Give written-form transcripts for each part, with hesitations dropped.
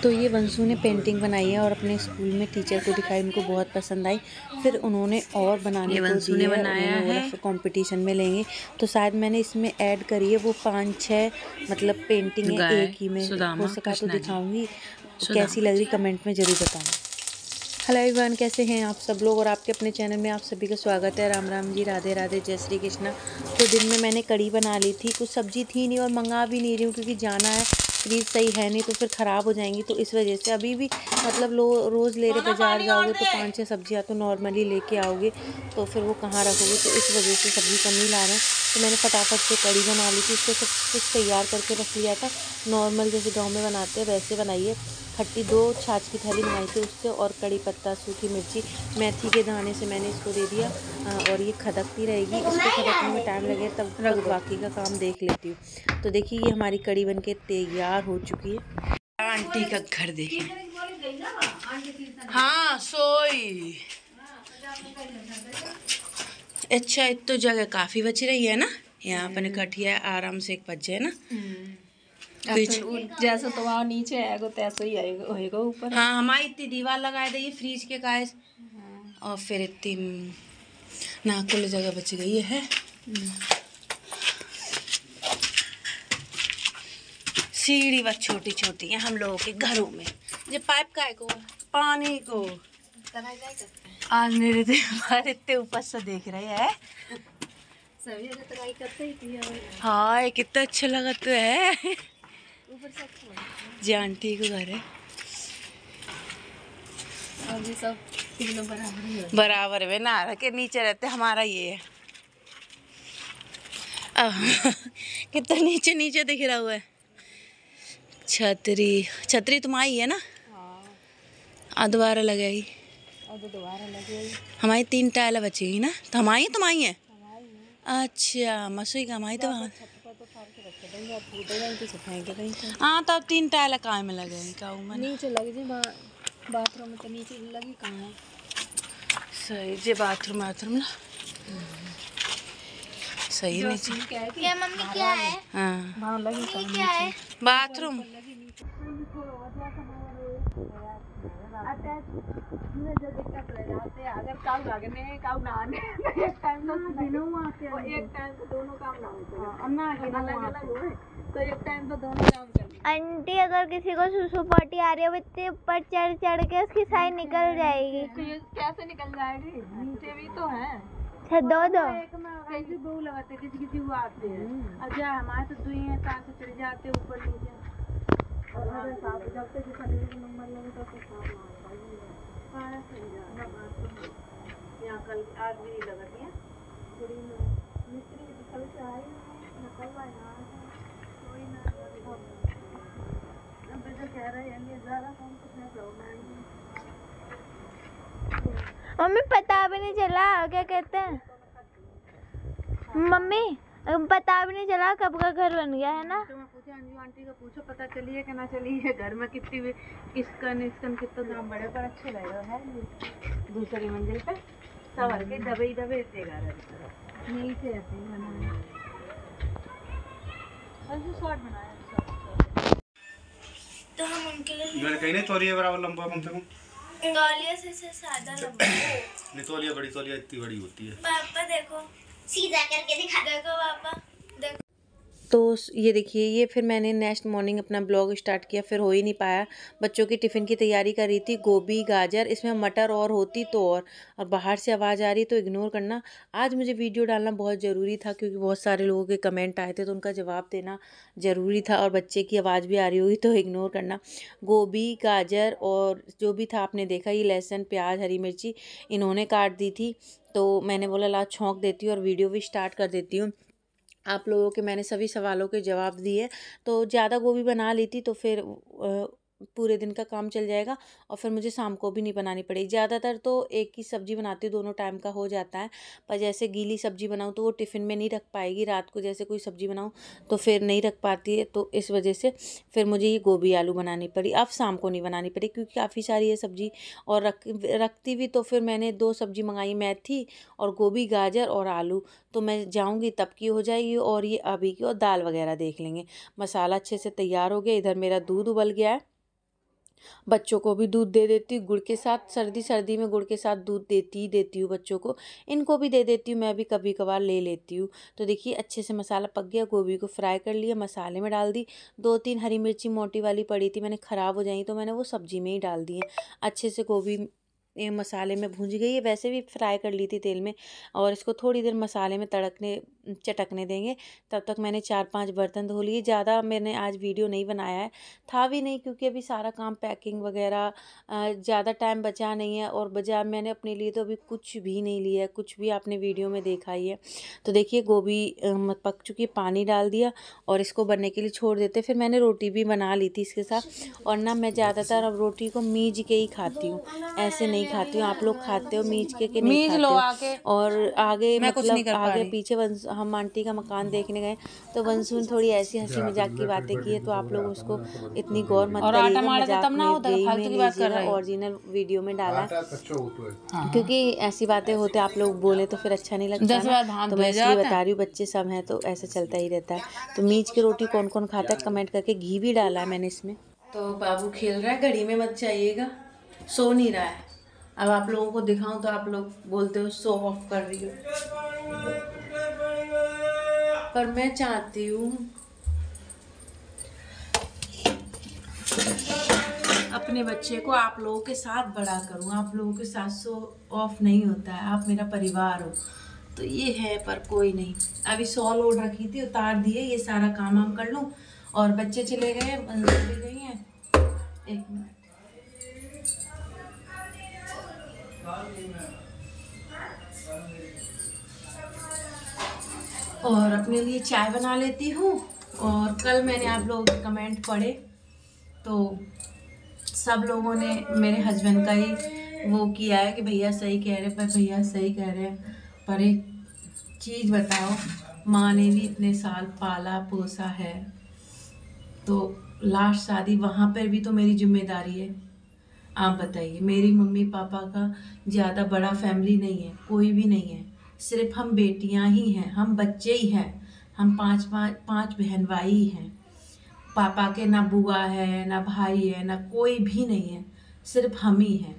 तो ये वंशु ने पेंटिंग बनाई है और अपने स्कूल में टीचर को दिखाई, उनको बहुत पसंद आई। फिर उन्होंने और बनाने को दी है, उन्होंने बोला फिर कंपटीशन में लेंगे। तो शायद मैंने इसमें ऐड करी है वो 5-6 मतलब पेंटिंग है एक ही में। हो सका तो दिखाऊंगी, कैसी लग रही कमेंट में ज़रूर बताना। हेलो एवरीवन, कैसे हैं आप सब लोग, और आपके अपने चैनल में आप सभी का स्वागत है। राम राम जी, राधे राधे, जय श्री कृष्णा। तो दिन में मैंने कड़ी बना ली थी, कुछ सब्जी थी नहीं और मंगा भी नहीं रही हूँ क्योंकि जाना है, फ्रीज सही है नहीं तो फिर ख़राब हो जाएंगी। तो इस वजह से अभी भी मतलब रोज़ ले रहे बाज़ार जाओगे तो 5-6 सब्जियाँ तो नॉर्मली लेके आओगे, तो फिर वो कहाँ रखोगे। तो इस वजह से सब्ज़ी कम ही ला रहे हैं। तो मैंने फटाफट से कड़ी बना ली थी, इसको सब कुछ तैयार करके रख लिया था। नॉर्मल जैसे गाँव में बनाते हैं वैसे बनाइए। खट्टी 2 छाछ की थैली मंगाई थी उससे, और कड़ी पत्ता, सूखी मिर्ची, मेथी के दाने से मैंने इसको दे दिया। और ये खदकती रहेगी, इसको खदकने में टाइम लगे तब तक बाकी का काम देख लेती हूँ। तो देखिए ये हमारी कड़ी बनके तैयार हो चुकी है। आंटी का घर देखें। हाँ सोई। अच्छा, एक तो जगह काफ़ी बच रही है ना, यहाँ पर कटिया आराम से एक बच है ना। जैसे तो वहाँ नीचे आएगा तैसे ही होएगा ऊपर। हाँ, हमारी इतनी दीवार लगाए दी फ्रिज के काय, और फिर इतनी ना कुल जगह बच गई है। सीढ़ी बस छोटी छोटी है हम लोगों के घरों में। ये पाइप काय को पानी को आज मेरे इतने ऊपर से देख रहे हैं। सभी तराई करते ही थी। हाँ, कितना अच्छा लगा तो है। ऊपर से जी आंटी को घर है, अभी सब तीनों बराबर ही है। बराबर है ना, के नीचे रहते हमारा ये है। कितना नीचे नीचे दिख रहा हुआ है। छतरी छतरी तुम्हारी है ना? हाँ, दोबारा लगाई। दोबारा लगेगी। हमारी 3 टाइल बचेगी ना, तो हमारी तुम्हारी है। अच्छा, मसूरी का हमारी तो वहाँ। हाँ, तब 3 टाइल कहाँ में लगेगी? नीचे लग जी, बाथरूम में तो नीचे लगी कहाँ है। सही जे बाथरूम ना सही नीचे। क्या मम्मी क्या है? हाँ, वहाँ लगी कहाँ क्या है? बाथरूम। अगर काऊ लागने काऊ नहाने एक टाइम तो दोनों काम ना हो तो एक टाइम तो दोनों काम कर। आंटी अगर किसी को सुसु पोटी आ रही है वो इतने ऊपर चढ़ चढ़ के उसकी साइड निकल जाएगी। कैसे निकल जाएगी? नीचे भी तो है। अच्छा, दो एक में कैसे बहु लगाते किसी वो आते हैं। अच्छा हमारे तो दुई हैं, कहाँ से चढ़ जाते ऊपर नीचे। और जब तक नंबर लगे तब तक यहाँ कल आज भी नहीं लगती है। मिस्त्री कल से आई कल कोई ना कह रहे हैं ज़्यादा कम मम्मी पता भी नहीं चला क्या कहते हैं। मम्मी पता भी नहीं चला कब का घर बन गया है ना। तो मैं पूछा अंजू आंटी को, पूछो पता चली है कि ना चली है। घर में कितनी किसकन कितना दाम बढ़े पर अच्छे लग रहा है। दूसरी मंजिल पे सवर के दबे दबे देगा नीचे ऐसे बनाया शॉर्ट बनाया। तो हम उनके लिए मैंने कहीं नहीं तौलिया बराबर लंबा कम से कम। तौलिया से सादा लंबा नहीं, तौलिया बड़ी, तौलिया इतनी बड़ी होती है। पापा देखो, सीधा करके दिखा। देखो पापा देखो। तो ये देखिए, ये फिर मैंने नेक्स्ट मॉर्निंग अपना ब्लॉग स्टार्ट किया, फिर हो ही नहीं पाया। बच्चों की टिफ़िन की तैयारी कर रही थी, गोभी गाजर, इसमें मटर और होती तो और बाहर से आवाज़ आ रही तो इग्नोर करना। आज मुझे वीडियो डालना बहुत ज़रूरी था क्योंकि बहुत सारे लोगों के कमेंट आए थे तो उनका जवाब देना ज़रूरी था, और बच्चे की आवाज़ भी आ रही होगी तो इग्नोर करना। गोभी गाजर और जो भी था आपने देखा, ये लहसुन प्याज हरी मिर्ची इन्होंने काट दी थी। तो मैंने बोला ला छौंक देती हूँ और वीडियो भी स्टार्ट कर देती हूँ। आप लोगों के मैंने सभी सवालों के जवाब दिए। तो ज़्यादा गोभी बना ली थी तो फिर पूरे दिन का काम चल जाएगा और फिर मुझे शाम को भी नहीं बनानी पड़ेगी। ज़्यादातर तो एक ही सब्ज़ी बनाती हूँ, दोनों टाइम का हो जाता है। पर जैसे गीली सब्ज़ी बनाऊँ तो वो टिफ़िन में नहीं रख पाएगी, रात को जैसे कोई सब्ज़ी बनाऊँ तो फिर नहीं रख पाती है। तो इस वजह से फिर मुझे ये गोभी आलू बनानी पड़ी। अब शाम को नहीं बनानी पड़ी क्योंकि काफ़ी सारी है सब्ज़ी और रखती भी। तो फिर मैंने 2 सब्ज़ी मंगाई, मेथी और गोभी गाजर और आलू। तो मैं जाऊँगी तब की हो जाएगी, और ये अभी की और दाल वगैरह देख लेंगे। मसाला अच्छे से तैयार हो गया, इधर मेरा दूध उबल गया है बच्चों को भी दूध दे देती हूँ गुड़ के साथ, सर्दी में गुड़ के साथ दूध देती हूँ बच्चों को, इनको भी दे देती हूँ, मैं भी कभी कभार ले लेती हूँ। तो देखिए अच्छे से मसाला पक गया, गोभी को फ्राई कर लिया, मसाले में डाल दी, 2-3 हरी मिर्ची मोटी वाली पड़ी थी, मैंने ख़राब हो जाई तो मैंने वो सब्जी में ही डाल दी है। अच्छे से गोभी ये मसाले में भूंज गई है, वैसे भी फ्राई कर ली थी तेल में, और इसको थोड़ी देर मसाले में चटकने देंगे। तब तक मैंने 4-5 बर्तन धो लिए। ज़्यादा मैंने आज वीडियो नहीं बनाया है, था भी नहीं, क्योंकि अभी सारा काम पैकिंग वगैरह, ज़्यादा टाइम बचा नहीं है, और बाजार मैंने अपने लिए तो अभी कुछ भी नहीं लिया है, कुछ भी आपने वीडियो में देखा ही है। तो देखिए गोभी पक चुकी है, पानी डाल दिया और इसको बनने के लिए छोड़ देते। फिर मैंने रोटी भी बना ली थी इसके साथ, और ना मैं ज़्यादातर अब रोटी को मीज के ही खाती हूँ, ऐसे नहीं खाती हूँ। आप लोग खाते हो मीज के नहीं खाते हो? और आगे मतलब आगे पीछे हम आंटी का मकान देखने गए तो वंशु ने थोड़ी ऐसी हंसी मजाक की बातें की है, तो आप लोग उसको इतनी गौर मत करिएगा, मजाक में लीजिएगा, ओरिजिनल वीडियो में डाला क्योंकि ऐसी बातें होते आप लोग बोले तो फिर अच्छा नहीं लगता ना, तो मैं इसलिए बता रही हूँ, बच्चे सब हैं तो ऐसा चलता ही रहता है। तो मीज की रोटी कौन कौन खाता है कमेंट करके, घी भी डाला है मैंने इसमें। तो बाबू खेल रहा है, घड़ी में मत जाइएगा, सो नहीं रहा है। अब आप लोगों को दिखाऊं तो आप लोग बोलते हो शो ऑफ कर रही हो, पर मैं चाहती हूँ अपने बच्चे को आप लोगों के साथ बड़ा करूँ। आप लोगों के साथ शो ऑफ नहीं होता है, आप मेरा परिवार हो, तो ये है, पर कोई नहीं। अभी शॉल ओढ़ रखी थी, उतार दिए, ये सारा काम हम कर लूँ, और बच्चे चले गए, भी गई हैं। 1 मिनट, और अपने लिए चाय बना लेती हूँ। और कल मैंने आप लोगों के कमेंट पढ़े तो सब लोगों ने मेरे हस्बैंड का ही वो किया है कि भैया सही कह रहे, पर भैया सही कह रहे हैं, पर एक चीज़ बताओ, माँ ने भी इतने साल पाला पोसा है, तो लास्ट शादी वहाँ पर भी तो मेरी जिम्मेदारी है। आप बताइए, मेरी मम्मी पापा का ज़्यादा बड़ा फैमिली नहीं है, कोई भी नहीं है, सिर्फ हम बेटियां ही हैं, हम बच्चे ही हैं, हम पांच बहन भाई हैं। पापा के ना बुआ है, ना भाई है, ना कोई भी नहीं है, सिर्फ हम ही हैं।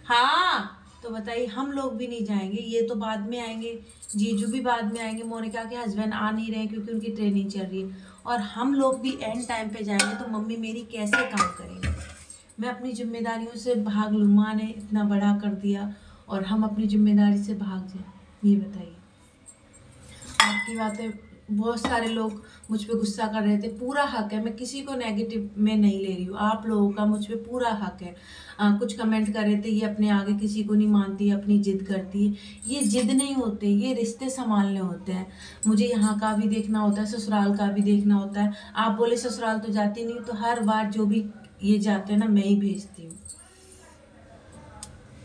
हाँ, तो बताइए, हम लोग भी नहीं जाएंगे, ये तो बाद में आएंगे, जीजू भी बाद में आएंगे, मोनिका के हस्बैंड आ नहीं रहे क्योंकि उनकी ट्रेनिंग चल रही है, और हम लोग भी एंड टाइम पे जाएंगे, तो मम्मी मेरी कैसे काम करेंगे? मैं अपनी जिम्मेदारियों से भाग लूँ, माँ ने इतना बड़ा कर दिया और हम अपनी जिम्मेदारी से भाग जाएं, ये बताइए। आपकी बातें, बहुत सारे लोग मुझ पे गुस्सा कर रहे थे, पूरा हक है, मैं किसी को नेगेटिव में नहीं ले रही हूँ, आप लोगों का मुझ पे पूरा हक है। कुछ कमेंट कर रहे थे, ये अपने आगे किसी को नहीं मानती, अपनी जिद करती है। ये जिद नहीं होते, ये रिश्ते संभालने होते हैं। मुझे यहाँ का भी देखना होता है, ससुराल का भी देखना होता है। आप बोले ससुराल तो जाती नहीं, तो हर बार जो भी ये जाते हैं ना, मैं ही भेजती हूँ।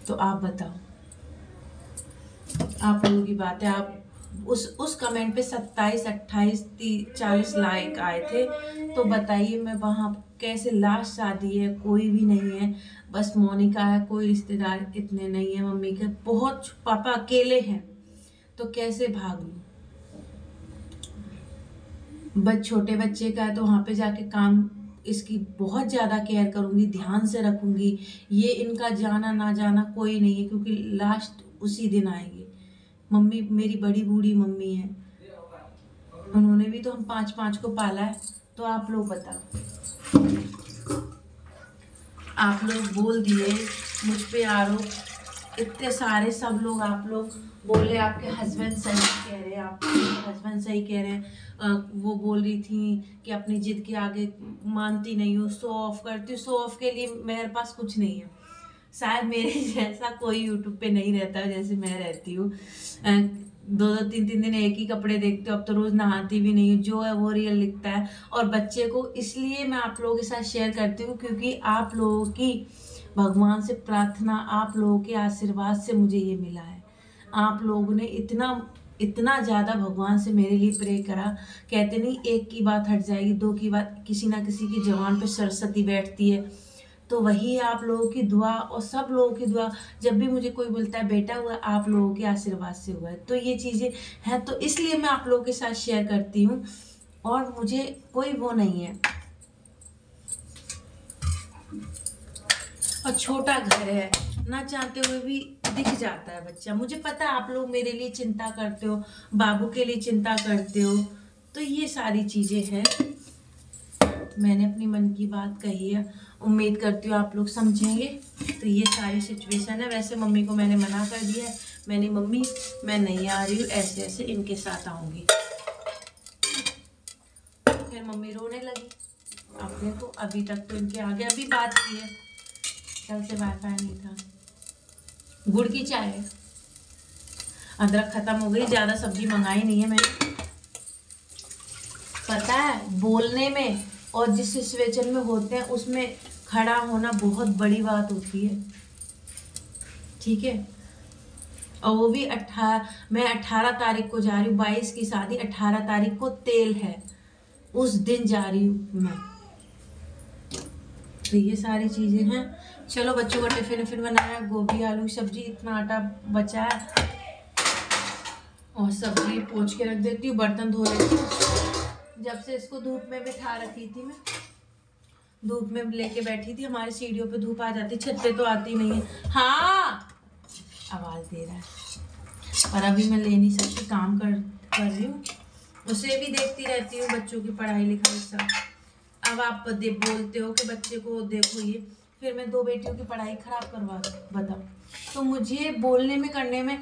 तो आप बताओ, आप लोगों की बात है। आप उस कमेंट पे 27, 28, 30, 40 लाइक आए थे, तो बताइए मैं वहाँ कैसे? लास्ट शादी है, कोई भी नहीं है, बस मोनिका है, कोई रिश्तेदार इतने नहीं है, मम्मी के बहुत, पापा अकेले हैं, तो कैसे भाग लूँ? छोटे बच्चे का है तो वहाँ पे जाके काम, इसकी बहुत ज़्यादा केयर करूँगी, ध्यान से रखूँगी। ये इनका जाना ना जाना कोई नहीं है, क्योंकि लास्ट उसी दिन आएंगे। मम्मी मेरी बड़ी बूढ़ी मम्मी है, उन्होंने भी तो हम 5 को पाला है। तो आप लोग बताओ, आप लोग बोल दिए मुझ पे आरोप, इतने सारे सब लोग, आप लोग बोले आपके हस्बैंड सही कह रहे हैं, आपके हस्बैंड सही कह रहे हैं। वो बोल रही थी कि अपनी जिद के आगे मानती नहीं हूँ, शो ऑफ करती हूँ। शो ऑफ के लिए मेरे पास कुछ नहीं है, शायद मेरे जैसा कोई यूट्यूब पे नहीं रहता जैसे मैं रहती हूँ। 2-2, 3-3 दिन एक ही कपड़े देखते हो, अब तो रोज़ नहाती भी नहीं हूँ, जो है वो रियल लिखता है। और बच्चे को इसलिए मैं आप लोगों के साथ शेयर करती हूँ क्योंकि आप लोगों की भगवान से प्रार्थना, आप लोगों के आशीर्वाद से मुझे ये मिला है। आप लोगों ने इतना ज़्यादा भगवान से मेरे लिए प्रे करा। कहते नहीं, एक की बात हट जाएगी, 2 की बात, किसी ना किसी की जबान पे सरस्वती बैठती है, तो वही आप लोगों की दुआ और सब लोगों की दुआ। जब भी मुझे कोई बोलता है बेटा हुआ, आप लोगों के आशीर्वाद से हुआ है। तो ये चीज़ें हैं, तो इसलिए मैं आप लोगों के साथ शेयर करती हूँ, और मुझे कोई वो नहीं है। और छोटा घर है, ना चाहते हुए भी दिख जाता है बच्चा। मुझे पता है आप लोग मेरे लिए चिंता करते हो, बाबू के लिए चिंता करते हो, तो ये सारी चीज़ें हैं। मैंने अपनी मन की बात कही है, उम्मीद करती हूँ आप लोग समझेंगे। तो ये सारी सिचुएशन है। वैसे मम्मी को मैंने मना कर दिया है, मैंने मम्मी मैं नहीं आ रही हूँ, ऐसे ऐसे इनके साथ आऊँगी। फिर मम्मी रोने लगी। अब देखो अभी तक तो इनके आगे अभी बात की है, कल से वाईफाई नहीं था। गुड़ की चाय है, अदरक खत्म हो गई, ज़्यादा सब्जी मंगाई नहीं है मैंने। पता है बोलने में और जिस सिचुएशन में होते हैं उसमें खड़ा होना बहुत बड़ी बात होती है, ठीक है। और वो भी मैं 18 तारीख को जा रही हूँ, 22 की शादी, 18 तारीख को तेल है, उस दिन जा रही हूँ मैं। तो ये सारी चीज़ें हैं। चलो बच्चों का टिफिन बनाया, गोभी आलू सब्जी, इतना आटा बचा है और सब्जी पोंछ के रख देती हूँ, बर्तन धो लेती हूँ। जब से इसको धूप में बिठा रखी थी, मैं धूप में लेके बैठी थी, हमारी सीढ़ियों पे धूप आ जाती, छत पे तो आती नहीं है। हाँ आवाज़ दे रहा है, पर अभी मैं ले नहीं सकती, काम कर रही हूँ, उसे भी देखती रहती हूँ, बच्चों की पढ़ाई लिखाई सब। अब आप बोलते हो कि बच्चे को देखो ये, फिर मैं 2 बेटियों की पढ़ाई खराब करवा दूँ, बताओ। तो मुझे बोलने में करने में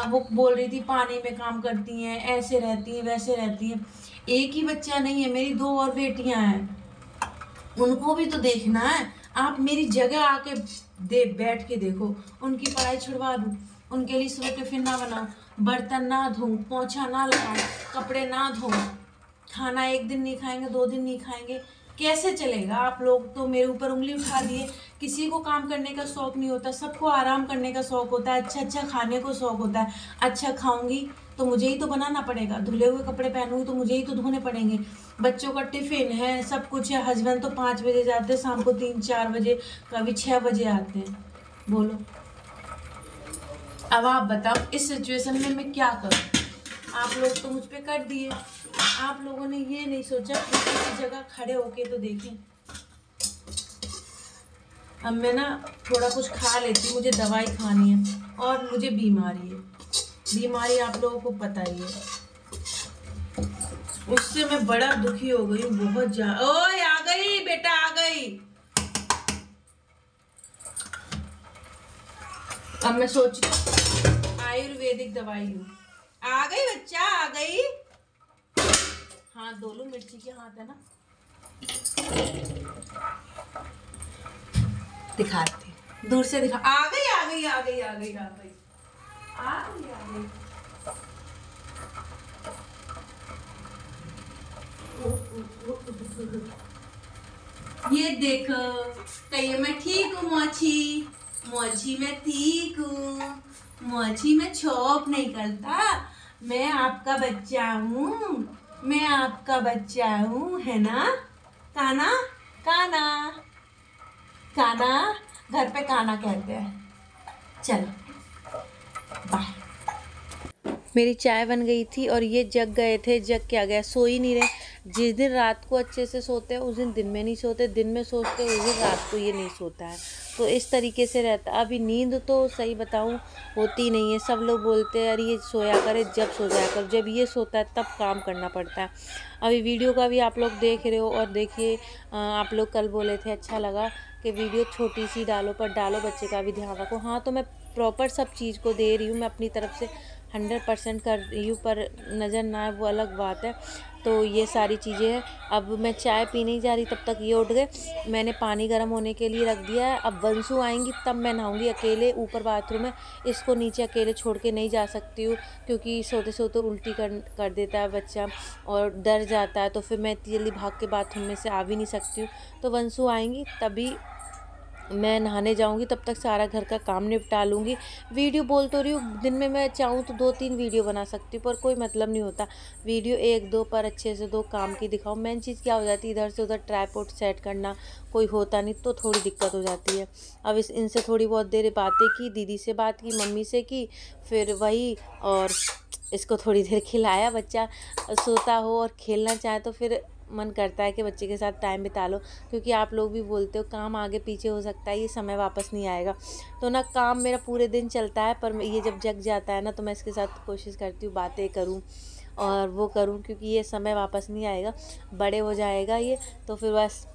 वो बोल रही थी पानी में काम करती हैं, ऐसे रहती हैं, वैसे रहती हैं। एक ही बच्चा नहीं है, मेरी 2 और बेटियां हैं, उनको भी तो देखना है। आप मेरी जगह आके बैठ के देखो, उनकी पढ़ाई छुड़वा दूँ, उनके लिए सुबह टिफिन ना बनाऊँ, बर्तन ना धोऊँ, पोछा ना लगाऊँ, कपड़े ना धोऊँ, खाना एक दिन नहीं खाएंगे, 2 दिन नहीं खाएंगे, कैसे चलेगा। आप लोग तो मेरे ऊपर उंगली उठा दिए। किसी को काम करने का शौक़ नहीं होता, सबको आराम करने का शौक़ होता है, अच्छा खाने को शौक़ होता है। अच्छा खाऊंगी तो मुझे ही तो बनाना पड़ेगा, धुले हुए कपड़े पहनूंगी तो मुझे ही तो धोने पड़ेंगे, बच्चों का टिफ़िन है, सब कुछ है। हस्बैंड तो 5 बजे जाते हैं, शाम को 3-4 बजे, कभी 6 बजे आते हैं। बोलो अब आप बताओ इस सिचुएशन में मैं क्या करूँ। आप लोग तो मुझ पे कर दिए, आप लोगों ने ये नहीं सोचा किसी की जगह खड़े होके तो देखें। अब मैं ना थोड़ा कुछ खा लेती, मुझे दवाई खानी है और मुझे बीमारी है, बीमारी आप लोगों को पता ही है, उससे मैं बड़ा दुखी हो गई हूँ बहुत ज्यादा। ओए आ गई बेटा, आ गई। अब मैं सोच आयुर्वेदिक दवाई लूं। आ गई बच्चा, आ गई। हाथ धो लो, मिर्ची के हाथ है ना, दिखाती दूर से दिखा। आ गई आ गई आ गई आ गई आ गई आ गई आ गई। ये देखो, कहिए मैं ठीक हूँ मोची, मोची मैं ठीक हूँ, मोची मैं छोप नहीं करता, मैं आपका बच्चा हूँ, मैं आपका बच्चा हूँ, है ना। काना काना काना, घर पे काना कहते हैं। चलो बाय। मेरी चाय बन गई थी और ये जग गए थे, जग क्या गया, सो ही नहीं रहे। जिस दिन रात को अच्छे से सोते हैं उस दिन में नहीं सोते, दिन में सोते उस दिन रात को ये नहीं सोता है, तो इस तरीके से रहता है। अभी नींद तो सही बताऊं होती नहीं है। सब लोग बोलते हैं अरे ये सोया करे, जब सो जाया कर, जब ये सोता है तब काम करना पड़ता है। अभी वीडियो का भी आप लोग देख रहे हो, और देखिए आप लोग कल बोले थे अच्छा लगा कि वीडियो छोटी सी डालो, पर डालो, बच्चे का भी ध्यान रखो। हाँ तो मैं प्रॉपर सब चीज़ को दे रही हूँ, मैं अपनी तरफ से 100% कर रही हूँ, पर नज़र ना आए वो अलग बात है। तो ये सारी चीज़ें हैं। अब मैं चाय पीने ही जा रही, तब तक ये उठ गए। मैंने पानी गर्म होने के लिए रख दिया है। अब वंशु आएंगी तब मैं नहाऊंगी अकेले, ऊपर बाथरूम है, इसको नीचे अकेले छोड़ के नहीं जा सकती हूँ, क्योंकि सोते सोते उल्टी कर देता है बच्चा और डर जाता है, तो फिर मैं इतनी जल्दी भाग के बाथरूम में से आ भी नहीं सकती हूँ। तो वंशु आएंगी तभी मैं नहाने जाऊंगी, तब तक सारा घर का काम निपटा लूँगी। वीडियो बोल तो रही हूँ, दिन में मैं चाहूँ तो 2-3 वीडियो बना सकती हूँ, पर कोई मतलब नहीं होता वीडियो 1-2 पर अच्छे से 2 काम की दिखाओ। मेन चीज़ क्या हो जाती है, इधर से उधर ट्राइपॉड सेट करना, कोई होता नहीं तो थोड़ी दिक्कत हो जाती है। अब इनसे थोड़ी बहुत देर बातें की, दीदी से बात की, मम्मी से की, फिर वही, और इसको थोड़ी देर खिलाया। बच्चा सोता हो और खेलना चाहे तो फिर मन करता है कि बच्चे के साथ टाइम बिता लो, क्योंकि आप लोग भी बोलते हो काम आगे पीछे हो सकता है, ये समय वापस नहीं आएगा। तो ना काम मेरा पूरे दिन चलता है, पर ये जब जग जाता है ना तो मैं इसके साथ कोशिश करती हूँ बातें करूँ और वो करूँ, क्योंकि ये समय वापस नहीं आएगा, बड़े हो जाएगा ये तो फिर बस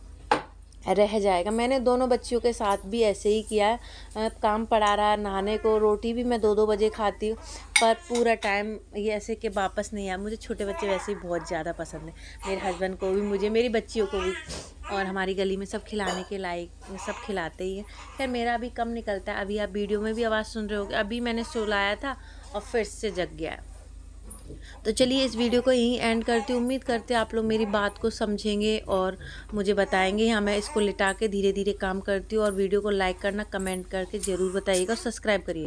रह जाएगा। मैंने दोनों बच्चियों के साथ भी ऐसे ही किया है, काम पड़ा रहा, नहाने को, रोटी भी मैं 2-2 बजे खाती हूँ, पर पूरा टाइम ये ऐसे कि वापस नहीं आया। मुझे छोटे बच्चे वैसे ही बहुत ज़्यादा पसंद है, मेरे हस्बैंड को भी, मुझे, मेरी बच्चियों को भी, और हमारी गली में सब खिलाने के लायक सब खिलाते ही हैं। खैर मेरा अभी कम निकलता है, अभी आप वीडियो में भी आवाज़ सुन रहे होगे, अभी मैंने सुलाया था और फिर से जग गया है। तो चलिए इस वीडियो को यहीं एंड करती हूँ। उम्मीद करते हैं आप लोग मेरी बात को समझेंगे और मुझे बताएंगे। हाँ, मैं इसको लिटा के धीरे धीरे काम करती हूँ। और वीडियो को लाइक करना, कमेंट करके ज़रूर बताइएगा और सब्सक्राइब करिए।